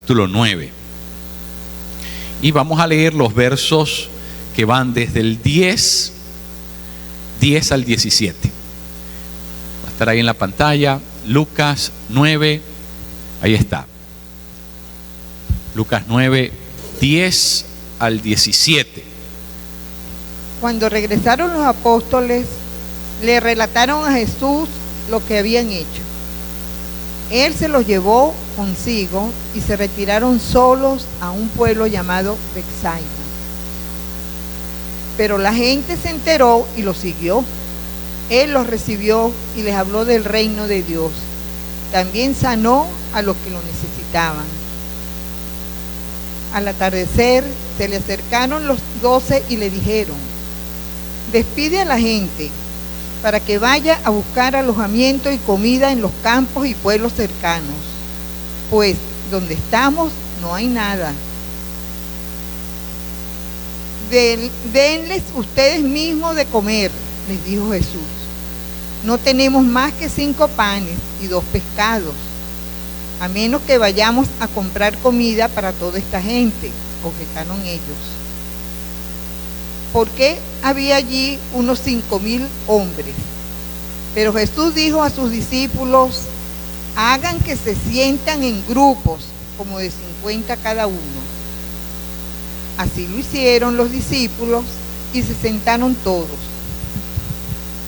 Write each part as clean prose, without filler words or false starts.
capítulo 9. Y vamos a leer los versos que van desde el 10 al 17. Va a estar ahí en la pantalla. Lucas 9, ahí está. Lucas 9, 10 al 17. Cuando regresaron los apóstoles, le relataron a Jesús lo que habían hecho. Él se los llevó consigo y se retiraron solos a un pueblo llamado Betsaida. Pero la gente se enteró y los siguió. Él los recibió y les habló del reino de Dios. También sanó a los que lo necesitaban. Al atardecer se le acercaron los 12 y le dijeron: despide a la gente para que vaya a buscar alojamiento y comida en los campos y pueblos cercanos, pues donde estamos no hay nada. Denles ustedes mismos de comer, les dijo Jesús. No tenemos más que 5 panes y 2 pescados, a menos que vayamos a comprar comida para toda esta gente, objetaron ellos. Porque había allí unos 5,000 hombres. Pero Jesús dijo a sus discípulos: hagan que se sientan en grupos, como de 50 cada uno. Así lo hicieron los discípulos y se sentaron todos.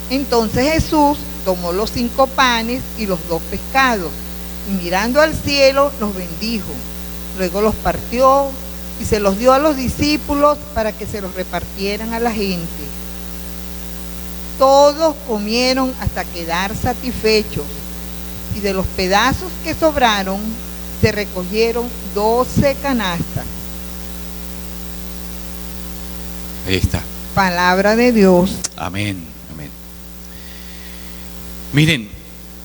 Entonces Jesús tomó los 5 panes y los 2 pescados, y mirando al cielo los bendijo. Luego los partió y se los dio a los discípulos para que se los repartieran a la gente. Todos comieron hasta quedar satisfechos, y de los pedazos que sobraron se recogieron 12 canastas. Ahí está. Palabra de Dios. Amén, amén. Miren,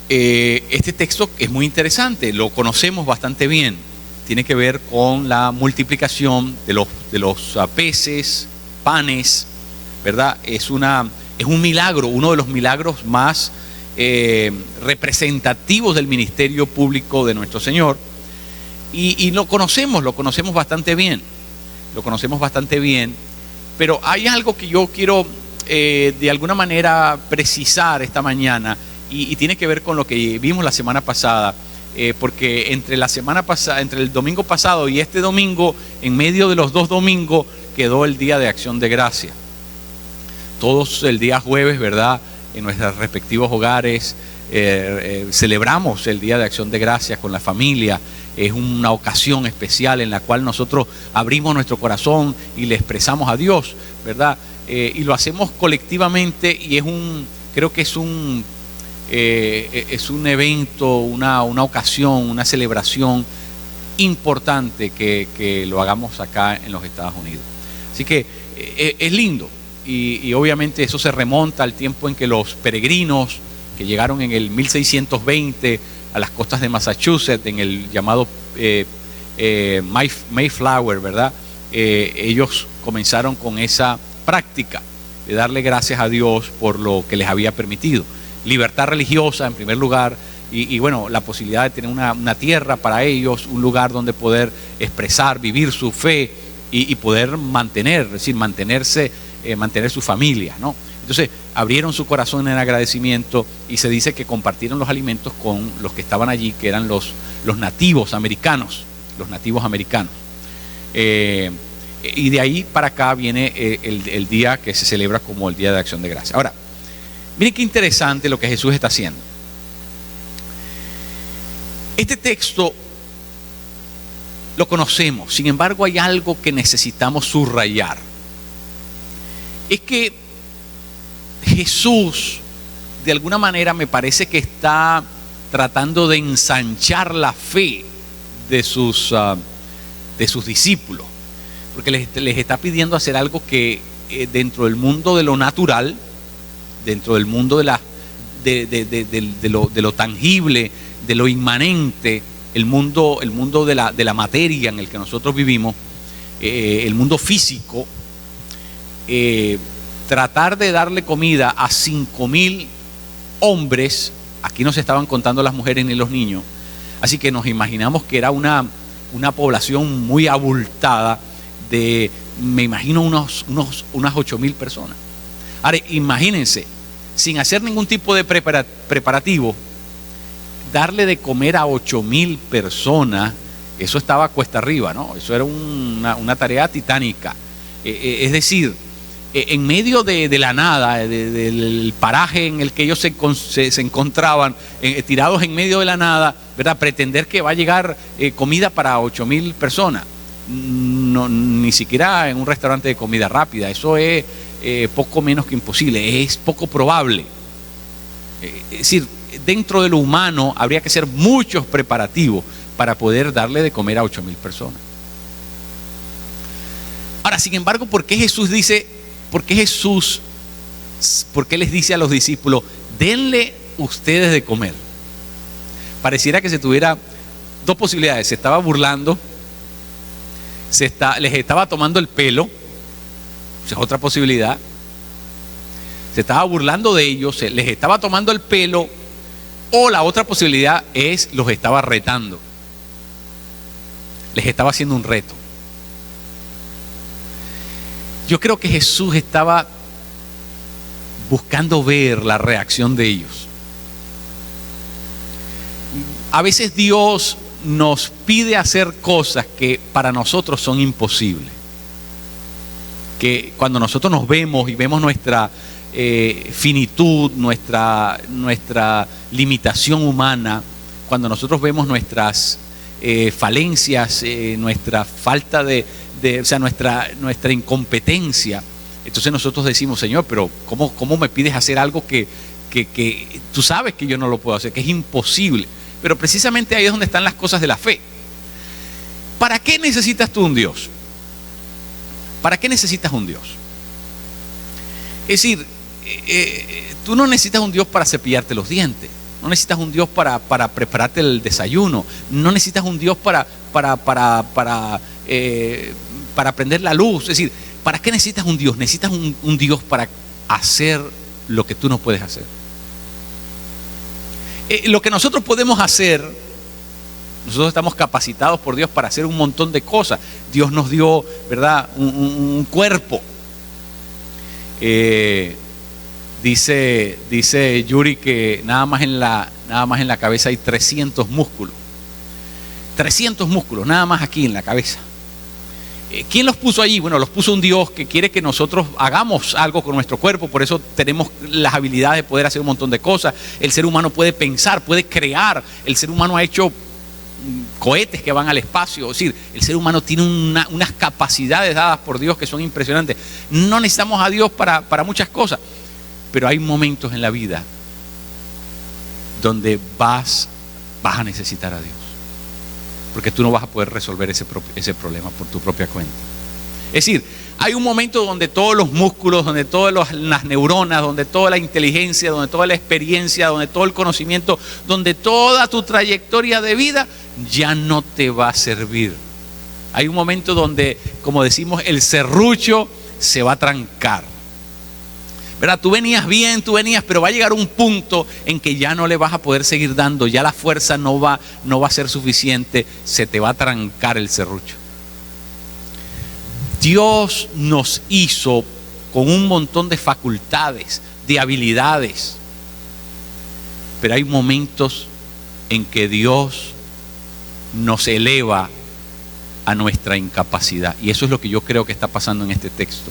este texto es muy interesante, lo conocemos bastante bien. Tiene que ver con la multiplicación de los peces, panes, ¿verdad? Es un milagro, uno de los milagros más representativos del ministerio público de nuestro Señor. Y lo conocemos bastante bien. Lo conocemos bastante bien. Pero hay algo que yo quiero de alguna manera precisar esta mañana y tiene que ver con lo que vimos la semana pasada. Porque entre el domingo pasado y este domingo, en medio de los 2 domingos, quedó el Día de Acción de Gracia. Todos el día jueves, ¿verdad?, en nuestros respectivos hogares, celebramos el Día de Acción de Gracias con la familia. Es una ocasión especial en la cual nosotros abrimos nuestro corazón y le expresamos a Dios, ¿verdad? Y lo hacemos colectivamente y creo que es un evento, una ocasión, una celebración importante que lo hagamos acá en los Estados Unidos. Así que es lindo y obviamente eso se remonta al tiempo en que los peregrinos que llegaron en el 1620 a las costas de Massachusetts, en el llamado Mayflower, ¿verdad? Ellos comenzaron con esa práctica de darle gracias a Dios por lo que les había permitido. Libertad religiosa en primer lugar y bueno, la posibilidad de tener una tierra para ellos, un lugar donde poder expresar, vivir su fe y poder mantener su familia, ¿no? Entonces abrieron su corazón en agradecimiento y se dice que compartieron los alimentos con los que estaban allí, que eran los nativos americanos, y de ahí para acá viene el día que se celebra como el Día de Acción de Gracias. Ahora, miren qué interesante lo que Jesús está haciendo. Este texto lo conocemos, sin embargo hay algo que necesitamos subrayar. Es que Jesús, de alguna manera, me parece que está tratando de ensanchar la fe de sus discípulos, porque les está pidiendo hacer algo que dentro del mundo de lo natural, dentro del mundo de lo tangible, de lo inmanente, el mundo de la materia en el que nosotros vivimos, el mundo físico, tratar de darle comida a 5,000 hombres. Aquí no se estaban contando las mujeres ni los niños, así que nos imaginamos que era una una población muy abultada de, me imagino, unas 8,000 personas. Ahora, imagínense, sin hacer ningún tipo de preparativo, darle de comer a 8,000 personas, eso estaba cuesta arriba, ¿no? Eso era una tarea titánica. Es decir, en medio de la nada, del paraje en el que ellos se encontraban, tirados en medio de la nada, ¿verdad? Pretender que va a llegar comida para 8,000 personas. No, ni siquiera en un restaurante de comida rápida. Eso es poco menos que imposible, es poco probable. Es decir, dentro de lo humano habría que hacer muchos preparativos para poder darle de comer a 8,000 personas. Ahora, sin embargo, ¿por qué les dice a los discípulos, denle ustedes de comer? Pareciera que se tuviera dos posibilidades: se estaba burlando, les estaba tomando el pelo, esa es otra posibilidad. Se estaba burlando de ellos, les estaba tomando el pelo, o la otra posibilidad es los estaba retando, les estaba haciendo un reto. Yo creo que Jesús estaba buscando ver la reacción de ellos. A veces Dios nos pide hacer cosas que para nosotros son imposibles. Que cuando nosotros nos vemos y vemos nuestra finitud, nuestra limitación humana, cuando nosotros vemos nuestras falencias, nuestra falta o sea, nuestra incompetencia, entonces nosotros decimos, Señor, pero ¿cómo me pides hacer algo que tú sabes que yo no lo puedo hacer, que es imposible? Pero precisamente ahí es donde están las cosas de la fe. ¿Para qué necesitas tú un Dios? ¿Para qué necesitas un Dios? Es decir, tú no necesitas un Dios para cepillarte los dientes, no necesitas un Dios para prepararte el desayuno, no necesitas un Dios para prender la luz. Es decir, ¿para qué necesitas un Dios? Necesitas un Dios para hacer lo que tú no puedes hacer. Lo que nosotros podemos hacer, nosotros estamos capacitados por Dios para hacer un montón de cosas. Dios nos dio, ¿verdad?, un cuerpo. Dice Yuri que nada más en la cabeza hay 300 músculos. 300 músculos, nada más aquí en la cabeza. ¿Quién los puso allí? Bueno, los puso un Dios que quiere que nosotros hagamos algo con nuestro cuerpo. Por eso tenemos las habilidades de poder hacer un montón de cosas. El ser humano puede pensar, puede crear. El ser humano ha hecho cohetes que van al espacio. Es decir, el ser humano tiene unas capacidades dadas por Dios que son impresionantes. No necesitamos a Dios para muchas cosas, pero hay momentos en la vida donde vas a necesitar a Dios, porque tú no vas a poder resolver ese problema por tu propia cuenta. Es decir, hay un momento donde todos los músculos, donde todas las neuronas, donde toda la inteligencia, donde toda la experiencia, donde todo el conocimiento, donde toda tu trayectoria de vida ya no te va a servir. Hay un momento donde, como decimos, el serrucho se va a trancar. ¿Verdad? Tú venías bien, pero va a llegar un punto en que ya no le vas a poder seguir dando, ya la fuerza no va a ser suficiente, se te va a trancar el serrucho. Dios nos hizo con un montón de facultades, de habilidades, pero hay momentos en que Dios nos eleva a nuestra incapacidad, y eso es lo que yo creo que está pasando en este texto.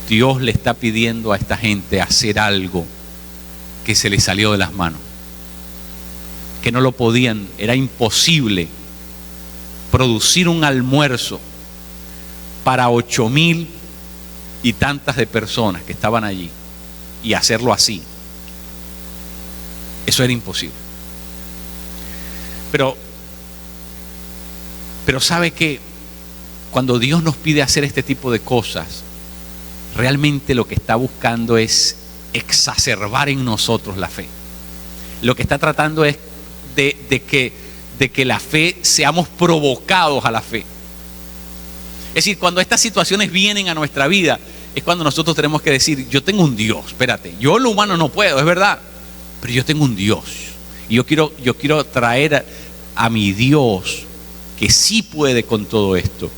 Dios le está pidiendo a esta gente hacer algo que se les salió de las manos, que no lo podían, era imposible producir un almuerzo para 8,000 y tantas de personas que estaban allí y hacerlo así. Eso era imposible. Pero ¿sabe qué? Cuando Dios nos pide hacer este tipo de cosas, realmente lo que está buscando es exacerbar en nosotros la fe. Lo que está tratando es de que la fe, seamos provocados a la fe. Es decir, cuando estas situaciones vienen a nuestra vida, es cuando nosotros tenemos que decir, yo tengo un Dios, espérate, yo lo humano no puedo, es verdad, pero yo tengo un Dios. Y yo quiero traer a mi Dios que sí puede con todo esto,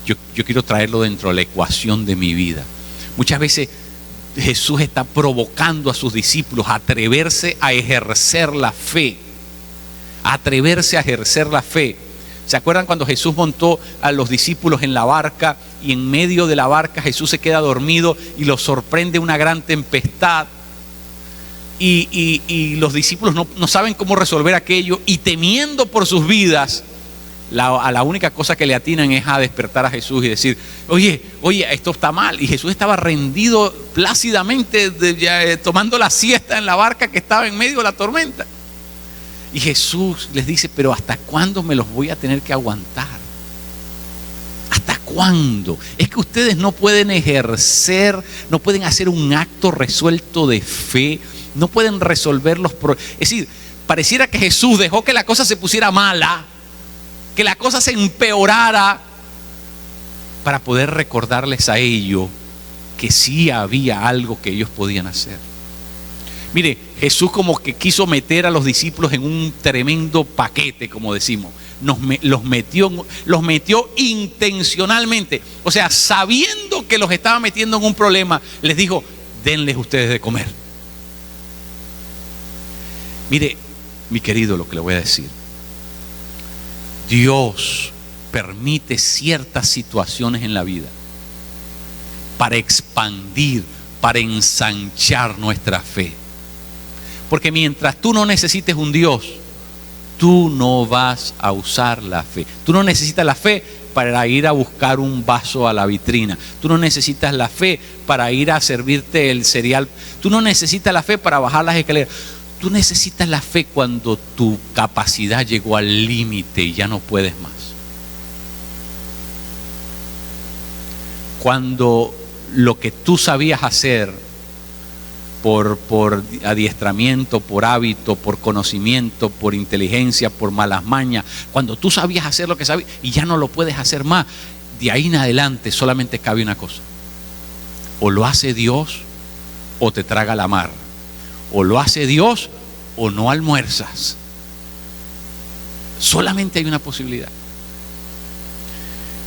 yo quiero traerlo dentro de la ecuación de mi vida. Muchas veces Jesús está provocando a sus discípulos a atreverse a ejercer la fe. A atreverse a ejercer la fe. ¿Se acuerdan cuando Jesús montó a los discípulos en la barca y en medio de la barca Jesús se queda dormido y los sorprende una gran tempestad? Y los discípulos no saben cómo resolver aquello y temiendo por sus vidas, a la única cosa que le atinan es a despertar a Jesús y decir, oye, esto está mal. Y Jesús estaba rendido plácidamente, tomando la siesta en la barca que estaba en medio de la tormenta. Y Jesús les dice, pero ¿hasta cuándo me los voy a tener que aguantar? ¿Hasta cuándo? Es que ustedes no pueden ejercer, no pueden hacer un acto resuelto de fe, no pueden resolver los problemas. Es decir, pareciera que Jesús dejó que la cosa se pusiera mala, que la cosa se empeorara, para poder recordarles a ellos que sí había algo que ellos podían hacer. Mire, Jesús como que quiso meter a los discípulos en un tremendo paquete, como decimos. Los metió intencionalmente. O sea, sabiendo que los estaba metiendo en un problema, les dijo, denles ustedes de comer. Mire, mi querido, lo que le voy a decir. Dios permite ciertas situaciones en la vida para expandir, para ensanchar nuestra fe. Porque mientras tú no necesites un Dios, tú no vas a usar la fe. Tú no necesitas la fe para ir a buscar un vaso a la vitrina. Tú no necesitas la fe para ir a servirte el cereal. Tú no necesitas la fe para bajar las escaleras. Tú necesitas la fe cuando tu capacidad llegó al límite y ya no puedes más. Cuando lo que tú sabías hacer por adiestramiento, por hábito, por conocimiento, por inteligencia, por malas mañas, cuando tú sabías hacer lo que sabías y ya no lo puedes hacer más, de ahí en adelante solamente cabe una cosa: o lo hace Dios o te traga la mar, o lo hace Dios o no almuerzas. Solamente hay una posibilidad.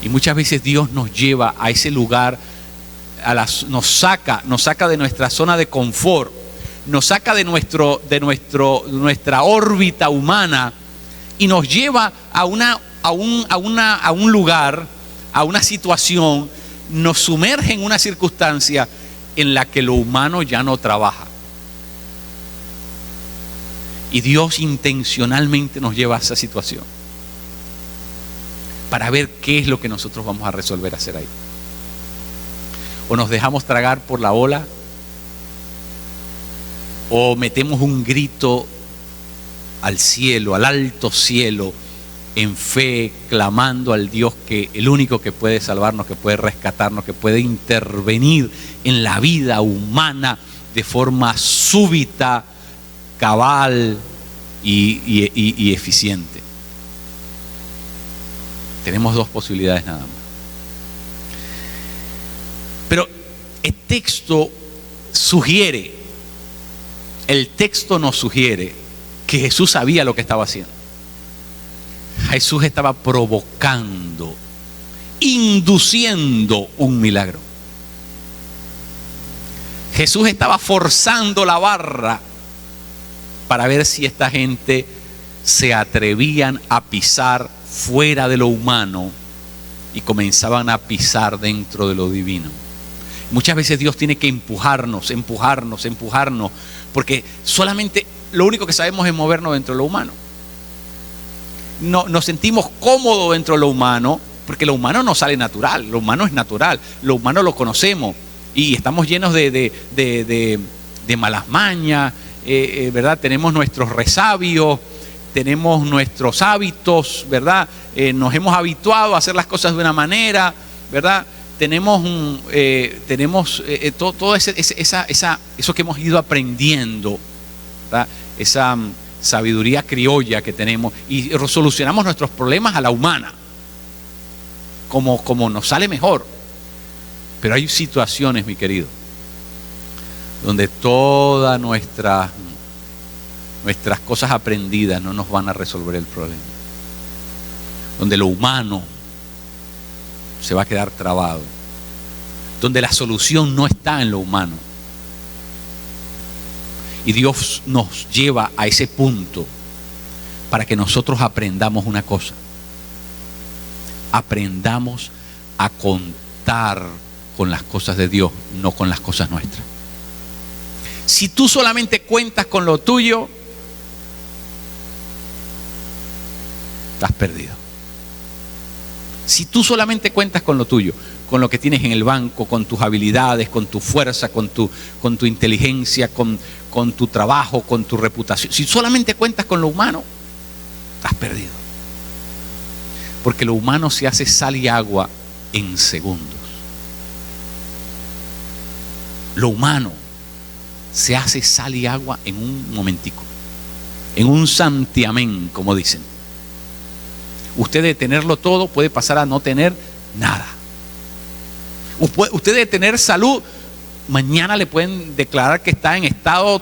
Y muchas veces Dios nos lleva a ese lugar, nos saca de nuestra zona de confort, nos saca de nuestra órbita humana y nos lleva a un lugar, a una situación, nos sumerge en una circunstancia en la que lo humano ya no trabaja. Y Dios intencionalmente nos lleva a esa situación para ver qué es lo que nosotros vamos a resolver hacer ahí. O nos dejamos tragar por la ola, o metemos un grito al cielo, al alto cielo, en fe, clamando al Dios que el único que puede salvarnos, que puede rescatarnos, que puede intervenir en la vida humana de forma súbita, cabal y eficiente. Tenemos dos posibilidades nada más. Pero el texto nos sugiere que Jesús sabía lo que estaba haciendo. Jesús estaba provocando, induciendo un milagro. Jesús estaba forzando la barra para ver si esta gente se atrevían a pisar fuera de lo humano y comenzaban a pisar dentro de lo divino. Muchas veces Dios tiene que empujarnos, porque solamente lo único que sabemos es movernos dentro de lo humano. No, nos sentimos cómodos dentro de lo humano, porque lo humano no sale natural, lo humano es natural, lo humano lo conocemos y estamos llenos de malas mañas, ¿verdad? Tenemos nuestros resabios, tenemos nuestros hábitos, ¿verdad? Nos hemos habituado a hacer las cosas de una manera, ¿verdad? Tenemos todo eso que hemos ido aprendiendo, ¿verdad? Esa sabiduría criolla que tenemos, y solucionamos nuestros problemas a la humana, como nos sale mejor. Pero hay situaciones, mi querido, donde todas nuestras cosas aprendidas no nos van a resolver el problema. donde lo humano se va a quedar trabado, donde la solución no está en lo humano. Y Dios nos lleva a ese punto para que nosotros aprendamos una cosa. Aprendamos a contar con las cosas de Dios, no con las cosas nuestras. Si tú solamente cuentas con lo tuyo, estás perdido. Si tú solamente cuentas con lo tuyo, con lo que tienes en el banco, con tus habilidades, con tu fuerza, con tu inteligencia, con tu trabajo, con tu reputación, si solamente cuentas con lo humano, estás perdido. Porque lo humano se hace sal y agua en segundos. Lo humano se hace sal y agua en un momentico, en un santiamén, como dicen. Usted de tenerlo todo puede pasar a no tener nada. Usted de tener salud, mañana le pueden declarar que está en estado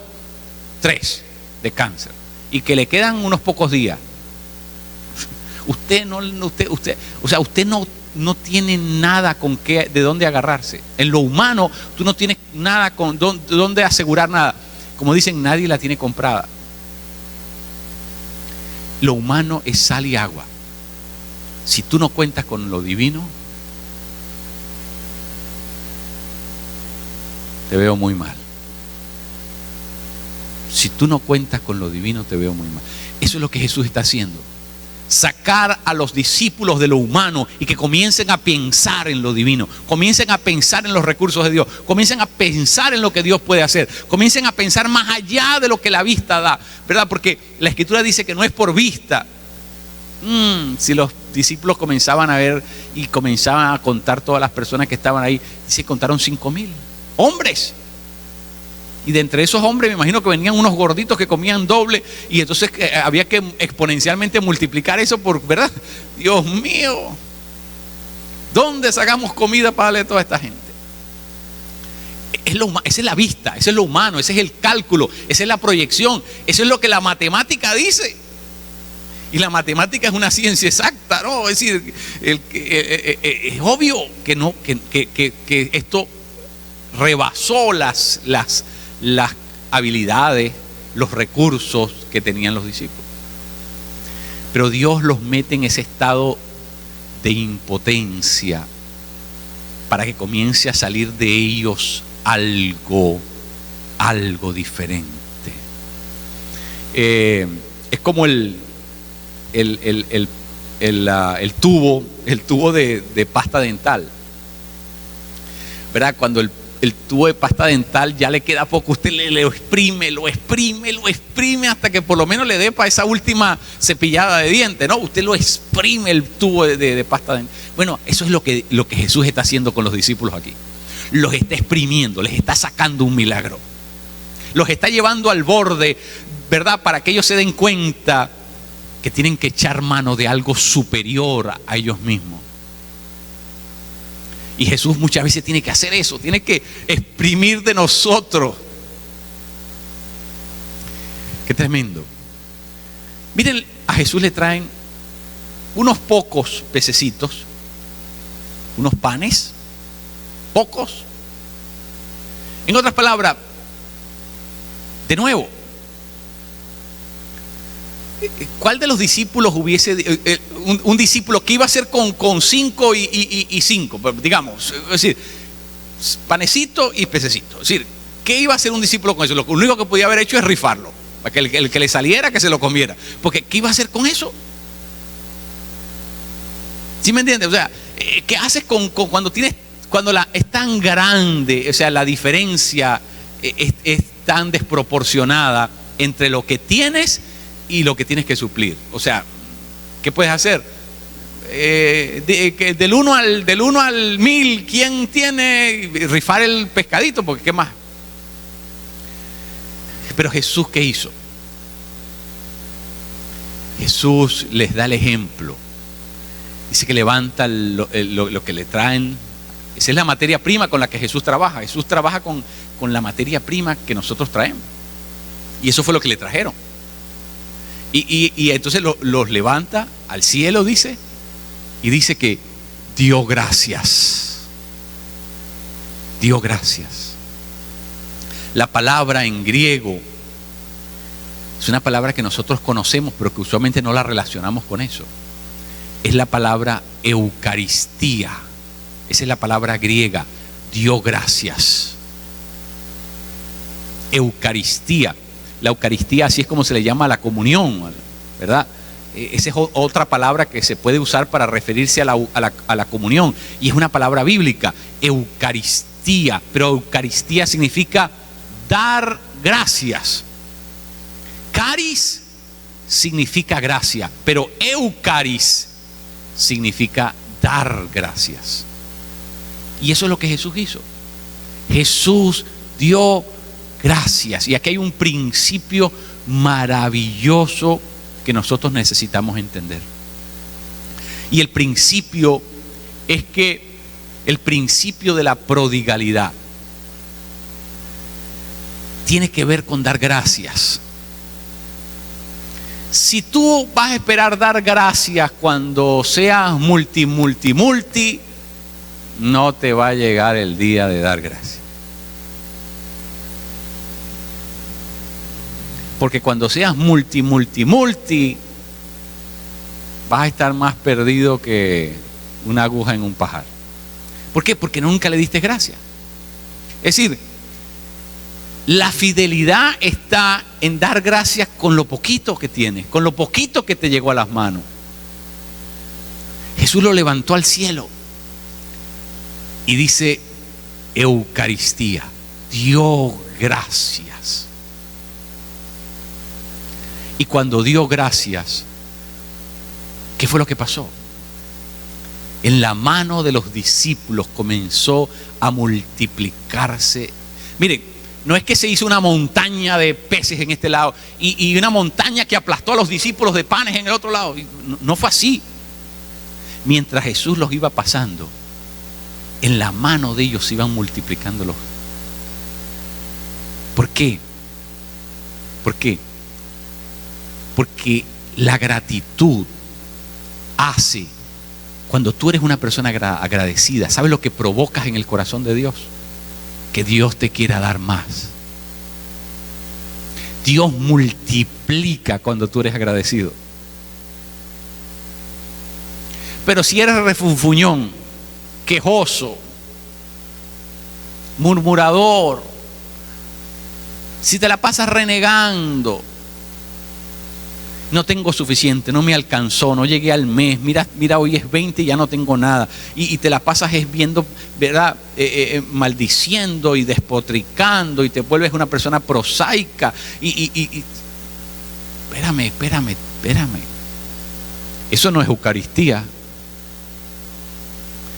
3 de cáncer y que le quedan unos pocos días. Usted no tiene nada de dónde agarrarse. En lo humano, tú no tienes nada de dónde asegurar nada. Como dicen, nadie la tiene comprada. Lo humano es sal y agua. Si tú no cuentas con lo divino, te veo muy mal. Si tú no cuentas con lo divino, te veo muy mal. Eso es lo que Jesús está haciendo. Sacar a los discípulos de lo humano y que comiencen a pensar en lo divino, comiencen a pensar en los recursos de Dios, comiencen a pensar en lo que Dios puede hacer, comiencen a pensar más allá de lo que la vista da, ¿verdad? Porque la Escritura dice que no es por vista. Si los discípulos comenzaban a ver y comenzaban a contar todas las personas que estaban ahí, dice que contaron 5,000 hombres. Y de entre esos hombres me imagino que venían unos gorditos que comían doble y entonces había que exponencialmente multiplicar eso por, ¿verdad? Dios mío, ¿dónde sacamos comida para darle a toda esta gente? Esa es la vista, ese es lo humano, ese es el cálculo, esa es la proyección, eso es lo que la matemática dice. Y la matemática es una ciencia exacta, ¿no? Es decir, es obvio que esto rebasó las habilidades, los recursos que tenían los discípulos. Pero Dios los mete en ese estado de impotencia para que comience a salir de ellos algo diferente. Es como el tubo de pasta dental, ¿verdad? Cuando el tubo de pasta dental ya le queda poco, usted lo exprime hasta que por lo menos le dé para esa última cepillada de dientes, ¿no? Usted lo exprime el tubo de pasta dental. Bueno, eso es lo que Jesús está haciendo con los discípulos aquí. Los está exprimiendo, les está sacando un milagro. Los está llevando al borde, ¿verdad? Para que ellos se den cuenta que tienen que echar mano de algo superior a ellos mismos. Y Jesús muchas veces tiene que hacer eso, tiene que exprimir de nosotros. Qué tremendo. Miren, a Jesús le traen unos pocos pececitos, unos panes, pocos. En otras palabras, de nuevo, ¿cuál de los discípulos hubiese, un discípulo que iba a hacer con 5 y 5, digamos, es decir, panecito y pececito? Es decir, ¿qué iba a hacer un discípulo con eso? Lo único que podía haber hecho es rifarlo, para que el que le saliera, que se lo comiera. Porque ¿qué iba a hacer con eso? ¿Sí me entiendes? O sea, ¿qué haces cuando es tan grande? O sea, la diferencia es tan desproporcionada entre lo que tienes y lo que tienes que suplir. O sea, ¿qué puedes hacer? Del 1 al 1000, ¿quién tiene? Rifar el pescadito, porque ¿qué más? Pero Jesús, ¿qué hizo? Jesús les da el ejemplo. Dice que levanta lo que le traen. Esa es la materia prima con la que Jesús trabaja. Jesús trabaja con la materia prima que nosotros traemos. Y eso fue lo que le trajeron. Y entonces los levanta al cielo, dice, Y dice que dio gracias. Dio gracias. La palabra en griego es una palabra que nosotros conocemos, pero que usualmente no la relacionamos con eso. Es la palabra Eucaristía. Esa es la palabra griega. Dio gracias. Eucaristía. La Eucaristía, así es como se le llama a la comunión, ¿verdad? Esa es otra palabra que se puede usar para referirse a la comunión. Y es una palabra bíblica. Eucaristía. Pero Eucaristía significa dar gracias. Caris significa gracia, pero Eucaris significa dar gracias. Y eso es lo que Jesús hizo. Jesús dio gracias. Y aquí hay un principio maravilloso que nosotros necesitamos entender. Y el principio es que el principio de la prodigalidad tiene que ver con dar gracias. Si tú vas a esperar dar gracias cuando seas multi, no te va a llegar el día de dar gracias. Porque cuando seas multi, vas a estar más perdido que una aguja en un pajar. ¿Por qué? Porque nunca le diste gracias. Es decir, la fidelidad está en dar gracias con lo poquito que tienes, con lo poquito que te llegó a las manos. Jesús lo levantó al cielo y dice Eucaristía, dio gracias. Y cuando dio gracias, ¿qué fue lo que pasó? En la mano de los discípulos comenzó a multiplicarse. Miren, no es que se hizo una montaña de peces en este lado y una montaña que aplastó a los discípulos de panes en el otro lado. No fue así. Mientras Jesús los iba pasando, en la mano de ellos se iban multiplicando los. ¿Por qué? ¿Por qué? Porque la gratitud hace, cuando tú eres una persona agradecida, ¿sabes lo que provocas en el corazón de Dios? Que Dios te quiera dar más. Dios multiplica cuando tú eres agradecido. Pero si eres refunfuñón, quejoso, murmurador, si te la pasas renegando, no tengo suficiente, no me alcanzó, no llegué al mes, mira hoy es 20 y ya no tengo nada, y te la pasas viendo, ¿verdad? Maldiciendo y despotricando, y te vuelves una persona prosaica espérame, eso no es Eucaristía,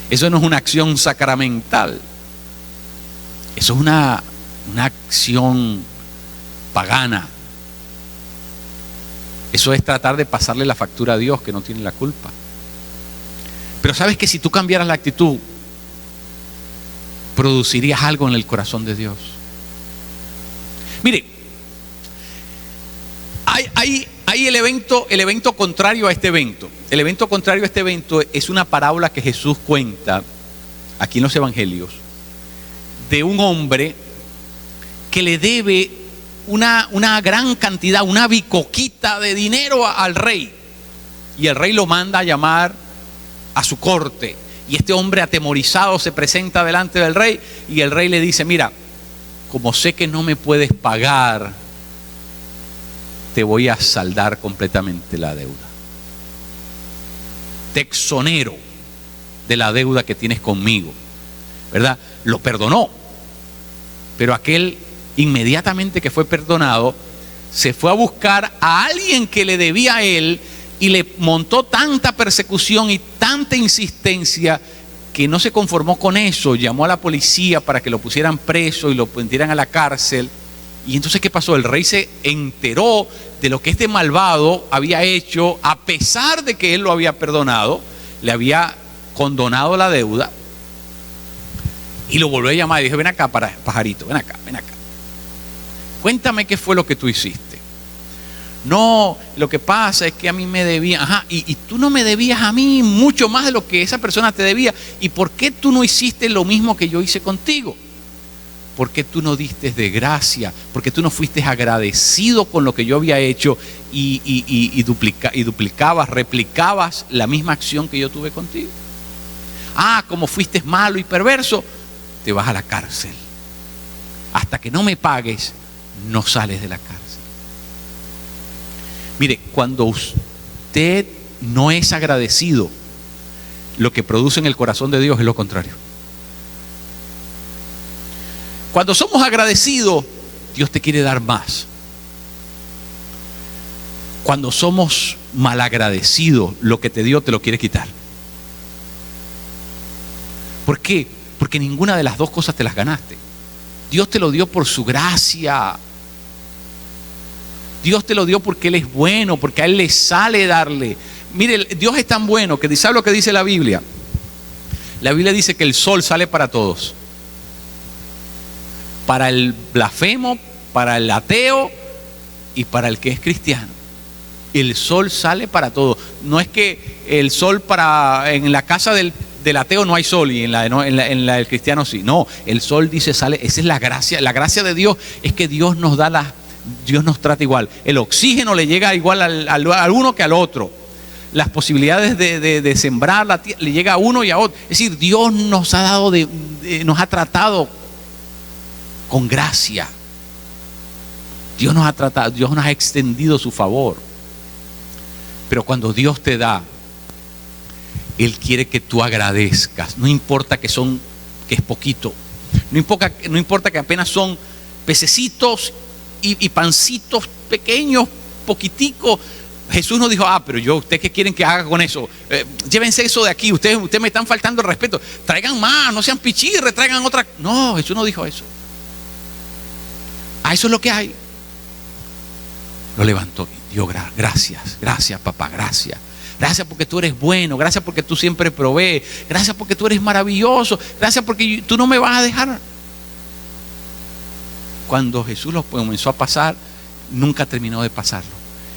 eso no es una acción sacramental, eso es una acción pagana. Eso es tratar de pasarle la factura a Dios, que no tiene la culpa. Pero sabes que si tú cambiaras la actitud, producirías algo en el corazón de Dios. Mire, hay el evento contrario a este evento. El evento contrario a este evento es una parábola que Jesús cuenta aquí en los evangelios de un hombre que le debe una gran cantidad, una bicoquita de dinero al rey, y el rey lo manda a llamar a su corte, y este hombre atemorizado se presenta delante del rey, y el rey le dice: mira, como sé que no me puedes pagar, te voy a saldar completamente la deuda, te exonero de la deuda que tienes conmigo, ¿verdad? Lo perdonó, pero aquel, inmediatamente que fue perdonado, se fue a buscar a alguien que le debía a él y le montó tanta persecución y tanta insistencia que no se conformó con eso. Llamó a la policía para que lo pusieran preso y lo metieran a la cárcel. Y entonces, ¿qué pasó? El rey se enteró de lo que este malvado había hecho, a pesar de que él lo había perdonado, le había condonado la deuda, y lo volvió a llamar y dijo: ven acá, pajarito, ven acá. Cuéntame qué fue lo que tú hiciste. No, lo que pasa es que a mí me debían. Ajá, y tú no me debías a mí mucho más de lo que esa persona te debía. ¿Y por qué tú no hiciste lo mismo que yo hice contigo? ¿Por qué tú no diste de gracia? ¿Por qué tú no fuiste agradecido con lo que yo había hecho y duplicabas, replicabas la misma acción que yo tuve contigo? Ah, como fuiste malo y perverso, te vas a la cárcel. Hasta que no me pagues, no sales de la cárcel. Mire, cuando usted no es agradecido, lo que produce en el corazón de Dios es lo contrario. Cuando somos agradecidos, Dios te quiere dar más. Cuando somos malagradecidos, lo que te dio te lo quiere quitar. ¿Por qué? Porque ninguna de las dos cosas te las ganaste. Dios te lo dio por su gracia. Dios te lo dio porque Él es bueno, porque a Él le sale darle. Mire, Dios es tan bueno que ¿sabe lo que dice la Biblia? La Biblia dice que el sol sale para todos. Para el blasfemo, para el ateo y para el que es cristiano. El sol sale para todos. No es que el sol en la casa del ateo no hay sol y en la del cristiano sí. No, el sol dice sale. Esa es la gracia. La gracia de Dios es que Dios nos da Dios nos trata igual. El oxígeno le llega igual al uno que al otro. Las posibilidades de sembrar la tierra le llega a uno y a otro. Es decir, Dios nos ha dado nos ha tratado con gracia. Dios nos ha tratado, Dios nos ha extendido su favor. Pero cuando Dios te da, Él quiere que tú agradezcas. No importa que es poquito. No importa que apenas son pececitos y pancitos pequeños, poquiticos. Jesús nos dijo, pero ¿ustedes qué quieren que haga con eso? Llévense eso de aquí, ustedes me están faltando el respeto. Traigan más, no sean pichirres, traigan otra. No, Jesús no dijo eso. Eso es lo que hay. Lo levantó y dio gracias papá, gracias. Gracias porque tú eres bueno, gracias porque tú siempre provees, gracias porque tú eres maravilloso, gracias porque tú no me vas a dejar. Cuando Jesús los comenzó a pasar, nunca terminó de pasarlo.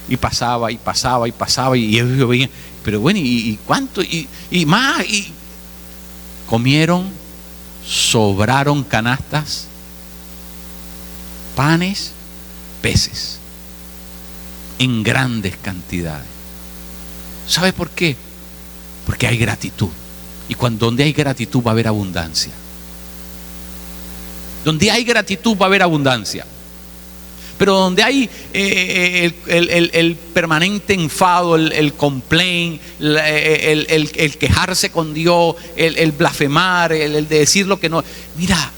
Y pasaba, y pasaba, y pasaba, y ellos veían, pero bueno, ¿y cuánto? Y más, y comieron, sobraron canastas, panes, peces, en grandes cantidades. ¿Sabe por qué? Porque hay gratitud. Y donde hay gratitud va a haber abundancia. Donde hay gratitud va a haber abundancia. Pero donde hay el permanente enfado, el complaint, el quejarse con Dios, el blasfemar, el decir lo que no. Mira,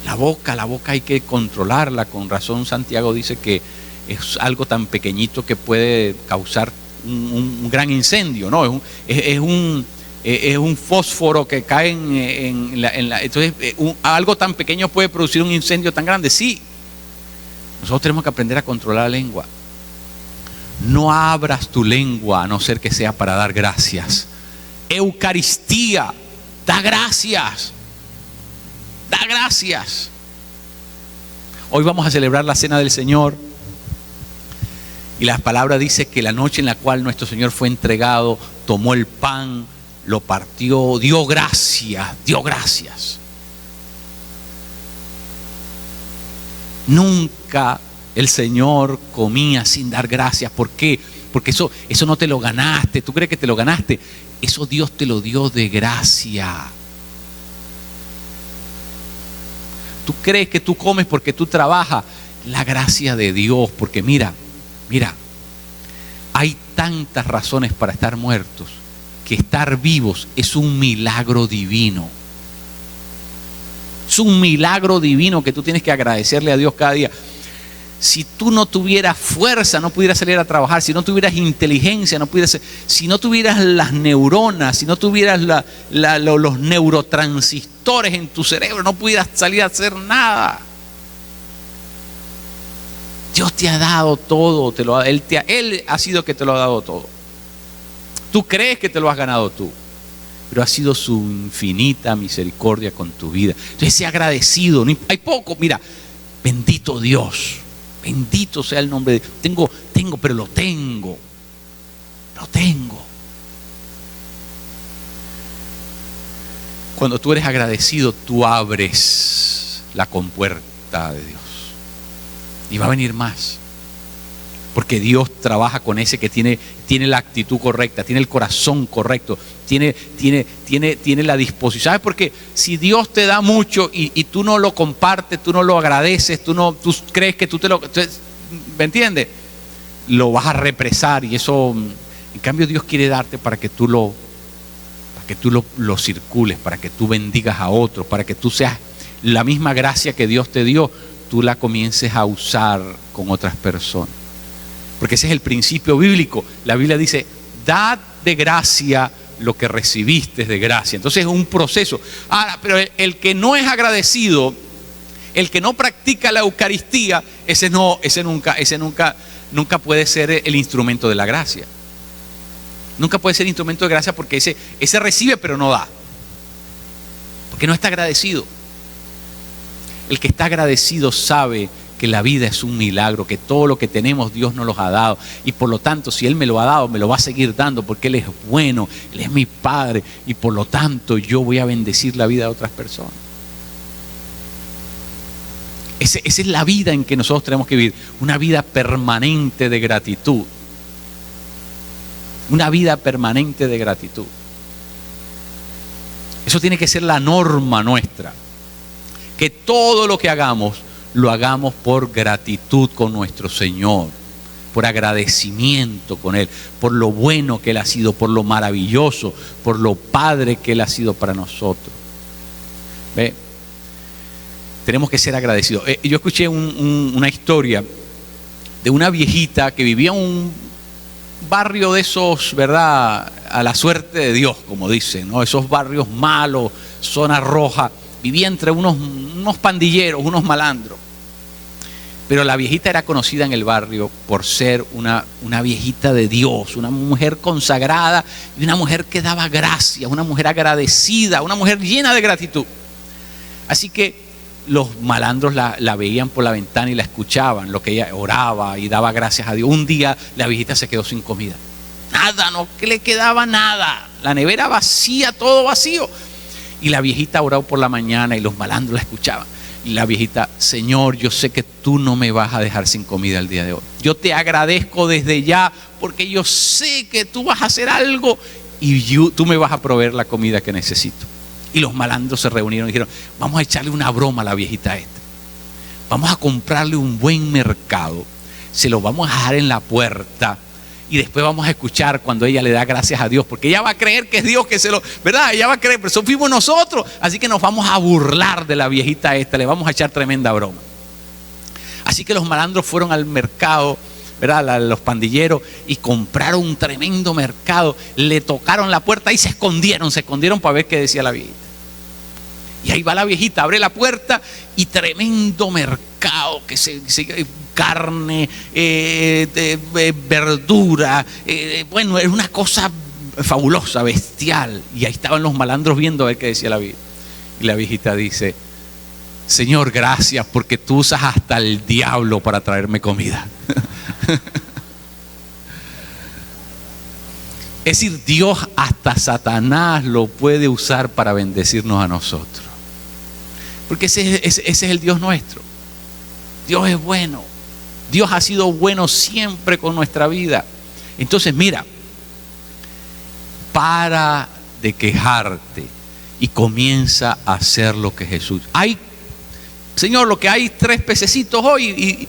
la boca hay que controlarla. Con razón Santiago dice que es algo tan pequeñito que puede causar un gran incendio, ¿no? Es un fósforo que cae entonces algo tan pequeño puede producir un incendio tan grande. Sí, nosotros tenemos que aprender a controlar la lengua. No abras tu lengua a no ser que sea para dar gracias. Eucaristía, da gracias. Da gracias. Hoy vamos a celebrar la Cena del Señor. Y la palabra dice que la noche en la cual nuestro Señor fue entregado, tomó el pan, lo partió, dio gracias. Nunca el Señor comía sin dar gracias. ¿Por qué? Porque eso no te lo ganaste. ¿Tú crees que te lo ganaste? Eso Dios te lo dio de gracia. ¿Tú crees que tú comes porque tú trabajas? La gracia de Dios. Porque mira, hay tantas razones para estar muertos que estar vivos es un milagro divino. Es un milagro divino que tú tienes que agradecerle a Dios cada día. Si tú no tuvieras fuerza, no pudieras salir a trabajar. Si no tuvieras inteligencia, si no tuvieras las neuronas, si no tuvieras los neurotransistores en tu cerebro, no pudieras salir a hacer nada. Dios te ha dado todo, Él ha sido que te lo ha dado todo. Tú crees que te lo has ganado tú, pero ha sido su infinita misericordia con tu vida. Entonces, sé agradecido. Hay poco, mira, bendito Dios. Bendito sea el nombre de Dios. Tengo, pero lo tengo. Lo tengo. Cuando tú eres agradecido, tú abres la compuerta de Dios. Y va a venir más. Porque Dios trabaja con ese que tiene la actitud correcta, tiene el corazón correcto, tiene la disposición. ¿Sabes? Porque si Dios te da mucho y tú no lo compartes, tú no lo agradeces, tú crees que ¿me entiendes? Lo vas a represar y eso, en cambio Dios quiere darte para que tú lo circules, para que tú bendigas a otros, para que tú seas la misma gracia que Dios te dio, tú la comiences a usar con otras personas. Porque ese es el principio bíblico. La Biblia dice, dad de gracia lo que recibiste de gracia. Entonces es un proceso. Ahora, pero el que no es agradecido, el que no practica la Eucaristía, ese nunca puede ser el instrumento de la gracia. Nunca puede ser instrumento de gracia porque ese recibe pero no da. Porque no está agradecido. El que está agradecido sabe que la vida es un milagro, que todo lo que tenemos Dios nos los ha dado. Y por lo tanto, si Él me lo ha dado, me lo va a seguir dando porque Él es bueno, Él es mi Padre. Y por lo tanto, yo voy a bendecir la vida de otras personas. Esa es la vida en que nosotros tenemos que vivir. Una vida permanente de gratitud. Una vida permanente de gratitud. Eso tiene que ser la norma nuestra. Que todo lo que hagamos, lo hagamos por gratitud con nuestro Señor, por agradecimiento con Él, por lo bueno que Él ha sido, por lo maravilloso, por lo Padre que Él ha sido para nosotros. ¿Ve? Tenemos que ser agradecidos. Yo escuché una historia de una viejita que vivía en un barrio de esos, ¿verdad? A la suerte de Dios, como dicen, ¿no? Esos barrios malos, zona roja. Vivía entre unos pandilleros, unos malandros. Pero la viejita era conocida en el barrio por ser una viejita de Dios, una mujer consagrada y una mujer que daba gracias, una mujer agradecida, una mujer llena de gratitud. Así que los malandros la veían por la ventana y la escuchaban, lo que ella oraba y daba gracias a Dios. Un día la viejita se quedó sin comida. Nada, no que le quedaba nada. La nevera vacía, todo vacío. Y la viejita oró por la mañana y los malandros la escuchaban. Y la viejita, Señor, yo sé que tú no me vas a dejar sin comida el día de hoy. Yo te agradezco desde ya porque yo sé que tú vas a hacer algo y tú me vas a proveer la comida que necesito. Y los malandros se reunieron y dijeron, vamos a echarle una broma a la viejita esta. Vamos a comprarle un buen mercado. Se lo vamos a dejar en la puerta. Y después vamos a escuchar cuando ella le da gracias a Dios, porque ella va a creer que es Dios que se lo, ¿verdad? Ella va a creer, pero eso fuimos nosotros. Así que nos vamos a burlar de la viejita esta, le vamos a echar tremenda broma. Así que los malandros fueron al mercado, ¿verdad? Los pandilleros, y compraron un tremendo mercado, le tocaron la puerta y se escondieron para ver qué decía la viejita. Y ahí va la viejita, abre la puerta y tremendo mercado, carne, verdura, bueno, era una cosa fabulosa, bestial. Y ahí estaban los malandros viendo a ver qué decía la viejita. Y la viejita dice, Señor, gracias porque tú usas hasta el diablo para traerme comida. Es decir, Dios hasta Satanás lo puede usar para bendecirnos a nosotros. Porque ese es el Dios nuestro. Dios es bueno. Dios ha sido bueno siempre con nuestra vida. Entonces, mira, para de quejarte y comienza a hacer lo que Jesús. Señor, lo que hay 3 pececitos hoy y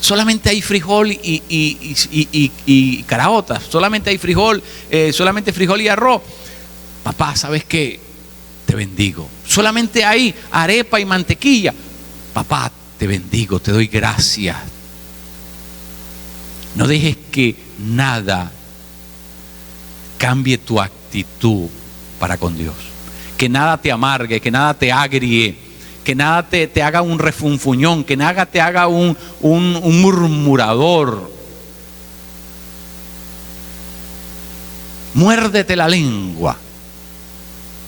solamente hay frijol y caraotas, solamente hay frijol, solamente frijol y arroz. Papá, ¿sabes qué? Te bendigo. Solamente hay arepa y mantequilla. Papá, te bendigo, te doy gracias. No dejes que nada cambie tu actitud para con Dios. Que nada te amargue, que nada te agrie, que nada te haga un refunfuñón, que nada te haga un murmurador. Muérdete la lengua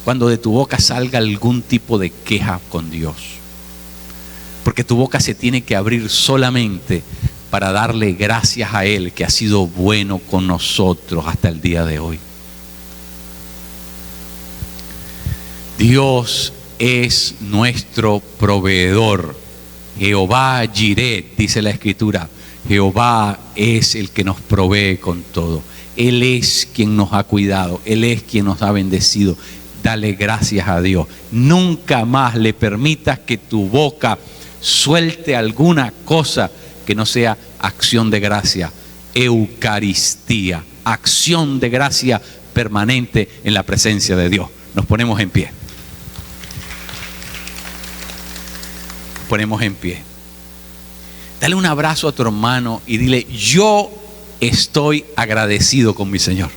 cuando de tu boca salga algún tipo de queja con Dios. Porque tu boca se tiene que abrir solamente para darle gracias a Él, que ha sido bueno con nosotros hasta el día de hoy. Dios es nuestro proveedor. Jehová Jireh, dice la Escritura. Jehová es el que nos provee con todo. Él es quien nos ha cuidado. Él es quien nos ha bendecido. Dale gracias a Dios. Nunca más le permitas que tu boca suelte alguna cosa que no sea acción de gracia. Eucaristía, acción de gracia permanente en la presencia de Dios. Nos ponemos en pie. Ponemos en pie. Dale un abrazo a tu hermano y dile: yo estoy agradecido con mi Señor.